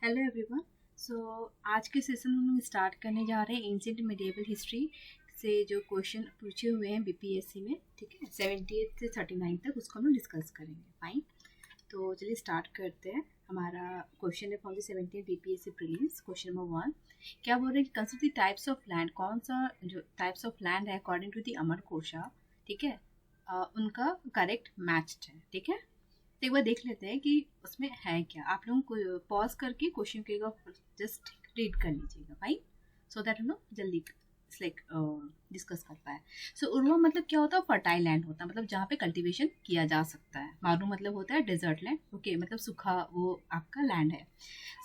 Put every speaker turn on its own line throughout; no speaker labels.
Hello everyone. सो आज के session में हम स्टार्ट करने जा रहे हैं एंशिएंट मिडिएवल हिस्ट्री से जो क्वेश्चन पूछे हुए हैं बीपीएससी में। ठीक है, 78 से 39 तक उसको हम डिस्कस करेंगे। फाइन, तो चलिए स्टार्ट करते हैं। हमारा क्वेश्चन है from the 17 BPSC prelims. Question number 1 क्या बोल रहे हैं कि consider the types of land. कौन सा जो टाइप्स ऑफ लैंड है अकॉर्डिंग टू द अमरकोशा, ठीक है, उनका करेक्ट मैच्ड है। ठीक है, तो एक बार देख लेते हैं कि उसमें है क्या। आप लोगों को पॉज करके क्वेश्चन के जस्ट रीड कर लीजिएगा भाई, सो दैट हम लोग जल्दी लाइक डिस्कस कर पाए। सो उर्वर मतलब क्या होता है? फर्टाइल लैंड होता है, मतलब जहाँ पे कल्टीवेशन किया जा सकता है। मारू मतलब होता है डेजर्ट लैंड, ओके, मतलब सूखा वो आपका लैंड है।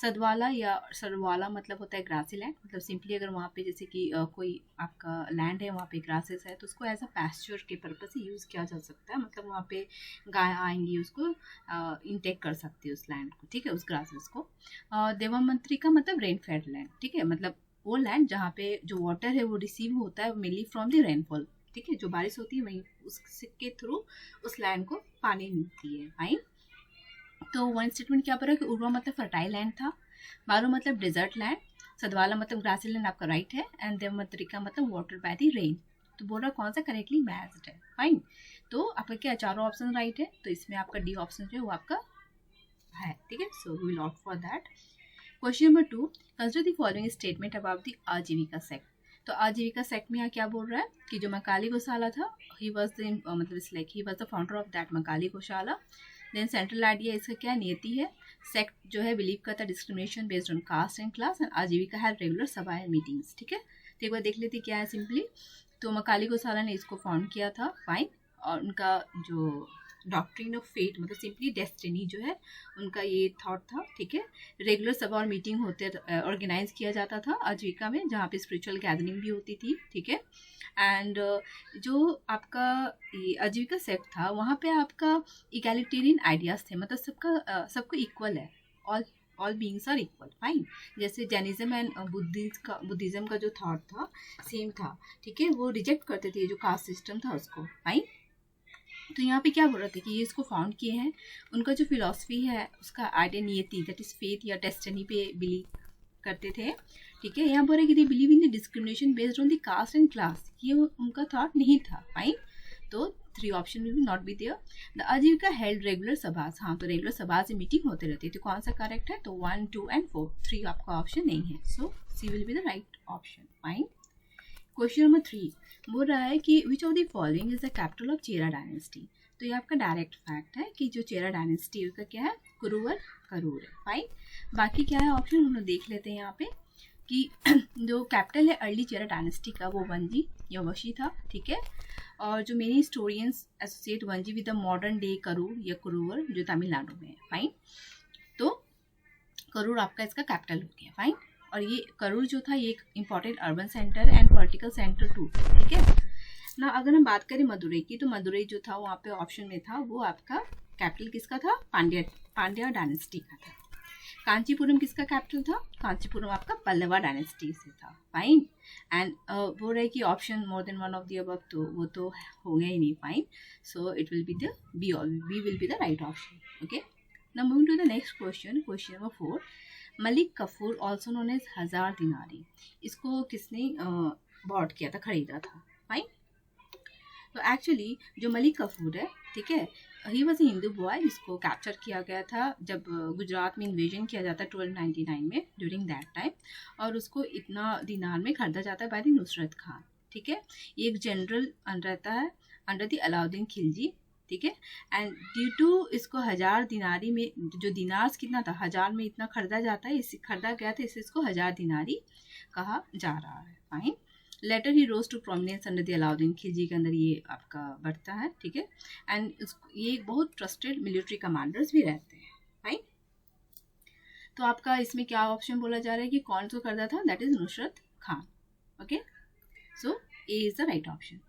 सदवाला या सरवाला मतलब होता है ग्रासी लैंड, मतलब सिंपली अगर वहाँ पे जैसे कि कोई आपका लैंड है, वहाँ पे ग्रासेस है, तो उसको एज अ पैस्चर के पर्पज से यूज़ किया जा सकता है। मतलब वहाँ पे गाय आएंगी, उसको इनटेक कर सकती है उस लैंड को, ठीक है, उस ग्रासेस को। देवामंत्री का मतलब रेन फेड लैंड, ठीक है, मतलब वो लैंड जहाँ पे जो वाटर है वो रिसीव होता है मेनली फ्रॉम द रेनफॉल, ठीक है, जो बारिश होती है वहीं उसके थ्रू उस लैंड को पानी मिलती है। फाइन, तो वन स्टेटमेंट क्या पड़ा कि उर्वा मतलब फर्टाइल लैंड था, मारू मतलब डेजर्ट लैंड, सदवाला मतलब ग्रासी लैंड आपका राइट है, एंड देवमंत्रिका मतलब वाटर बाय द रेन। तो बोल रहा कौन सा करेक्टली मैच्ड है। फाइन, तो आपका क्या चारों ऑप्शन राइट है, तो इसमें आपका डी ऑप्शन जो है वो आपका है। ठीक है, so we will opt for that. Question number 2 consider the following statement about the Ajivika sect. तो आजीविका सेक्ट में यहाँ क्या बोल रहा है कि जो मकाली गौशाला था, ही वॉज द मतलब it's like he was the founder of that Makkhali Gosala. Then central idea इसका क्या नियति है। सेक्ट जो है बिलीव करता है discrimination based on caste and class, and आजीविका है रेगुलर सभा एंड मीटिंग्स। ठीक है, तो एक बार देख लेते क्या है सिंपली। तो मकाली गौशाला ने इसको फाउंड किया था। फाइन, और उनका जो डॉक्ट्रिन ऑफ फेट मतलब सिंपली डेस्टिनी जो है उनका ये थॉट था। ठीक है, रेगुलर सभा और मीटिंग होते ऑर्गेनाइज किया जाता था आजीविका में, जहाँ पे स्पिरिचुअल गैदरिंग भी होती थी। ठीक है, एंड जो आपका ये आजीविका सेक्ट था वहाँ पे आपका इक्वालिटेरियन आइडियाज थे, मतलब सबको इक्वल है, all all beings are equal. Fine, जैसे जैनिज्म एंड बुद्धिज्म का जो थॉट था सेम था। ठीक है, वो रिजेक्ट करते थे जो कास्ट सिस्टम था उसको। फाइन, तो यहाँ पे क्या बोल रहे थे कि ये इसको फाउंड किए हैं। उनका जो फिलॉसफी है उसका आइडिया नियति दैट इज फेथ या डेस्टिनी पे बिलीव करते थे। ठीक है, यहाँ बोल रहे कि they believe in the discrimination based on the caste and class, ये उनका थॉट नहीं था। फाइन, तो 3 option will not be there. The Ajivika held regular sabhas, हाँ, तो रेगुलर सभा से मीटिंग होते रहती है। तो कौन सा करेक्ट है? तो 1, 2 एंड 4, 3 आपका ऑप्शन नहीं है, so C will be the right option. Fine, question number 3 बोल रहा है कि which of the following is the capital of Chera dynasty. तो ये आपका डायरेक्ट फैक्ट है कि जो चेरा डायनेस्टी है उसका क्या है? कुरुवर करूर है। फाइन, बाकी क्या है ऑप्शन हम लोग देख लेते हैं यहाँ पे कि जो कैपिटल है अर्ली चेरा डायनेस्टी का वो वंजी या वशी था। ठीक है, और जो many historians associate वंजी with the modern day Karur या कुरुवर जो तमिलनाडु में है। फाइन, तो करूर आपका इसका कैपिटल हो गया। फाइन, और ये करूर जो था ये एक important urban centre and political centre too. ठीक है ना, अगर हम बात करें मदुरई की, तो मदुरई जो था वहाँ पे ऑप्शन में था वो आपका कैपिटल किसका था? पांड्या डायनेस्टी का था। कांचीपुरम किसका कैपिटल था? कांचीपुरम आपका पल्लवा डायनेस्टी से था। फाइन, एंड वो रहे कि option more than one of the above, तो वो तो हो गया ही नहीं। Fine, so it will be the B will be the right option. Okay, now moving to the next question, question number 4 Malik Kafur also known as Hazar Dinari, इसको किसने bot किया था, खरीदा था? फाइन, तो एक्चुअली जो मलिक कफूर है, ठीक है, ही वॉज ए हिंदू बॉय जिसको कैप्चर किया गया था जब गुजरात में इन्वेजन किया जाता है 1299 में ड्यूरिंग दैट टाइम, और उसको इतना दिनार में खरीदा जाता है बाय द नुसरत खान। ठीक है, ये एक जनरल रहता है अंडर द अलाउद्दीन खिलजी। ठीक है, एंड ड्यू टू इसको 1000 दिनारी में, जो दिनार्स कितना था 1000 में इतना खरीदा जाता है, इसे खरीदा गया था, इससे इसको 1000 दिनारी कहा जा रहा है। फाइन, लेटर ही rose to prominence under the Alauddin Khilji के अंदर ये आपका बढ़ता है। ठीक है, एंड ये बहुत ट्रस्टेड मिलिट्री कमांडर्स भी रहते हैं। राइट, तो आपका इसमें क्या ऑप्शन बोला जा रहा है कि कौन सा करता था? That is Nusrat Khan. Okay, so A is the right option.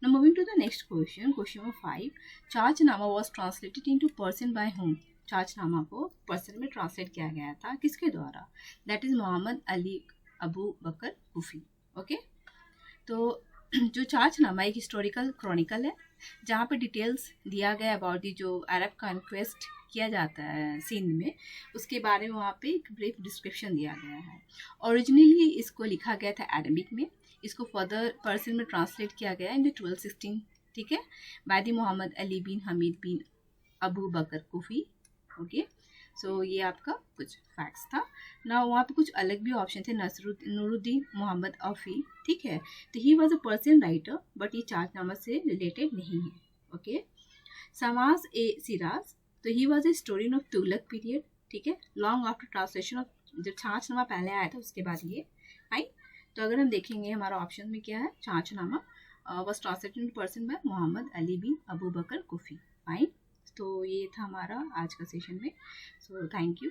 Now moving to the next question, question number 5. Chachnama was translated into Persian by whom? Chachnama को पर्सन में ट्रांसलेट किया गया था किसके द्वारा? That is Mohammad Ali Abu Bakr Kufi. Okay, तो जो चाचनामा एक हिस्टोरिकल क्रॉनिकल है जहाँ पे डिटेल्स दिया गया अबाउट दी जो अरब कॉन्क्वेस्ट किया जाता है सिंध में, उसके बारे में वहाँ पे एक ब्रीफ डिस्क्रिप्शन दिया गया है। ओरिजिनली इसको लिखा गया था अरबिक में, इसको फर्दर पर्सन में ट्रांसलेट किया गया इन 1216, ठीक है, by the Mohammad Ali bin Hamid bin Abu Bakr Kufi. Okay, so ये आपका कुछ फैक्ट्स था ना। वहाँ पे कुछ अलग भी ऑप्शन थे, नूरुद्दीन मोहम्मद औफी, ठीक है, तो he was a person writer but ये चार्जनामा से रिलेटेड नहीं है। ओके, समास ए सिराज, तो he was a historian of Tughlaq period, ठीक है, लॉन्ग आफ्टर ट्रांसलेशन ऑफ, जब छाछनामा पहले आया था उसके बाद ये आई। तो अगर हम देखेंगे हमारा ऑप्शन में क्या है, Chachnama was translated Persian by Mohammad Ali bin Abu Bakr Kufi. Fine, तो ये था हमारा आज का सेशन में। So thank you.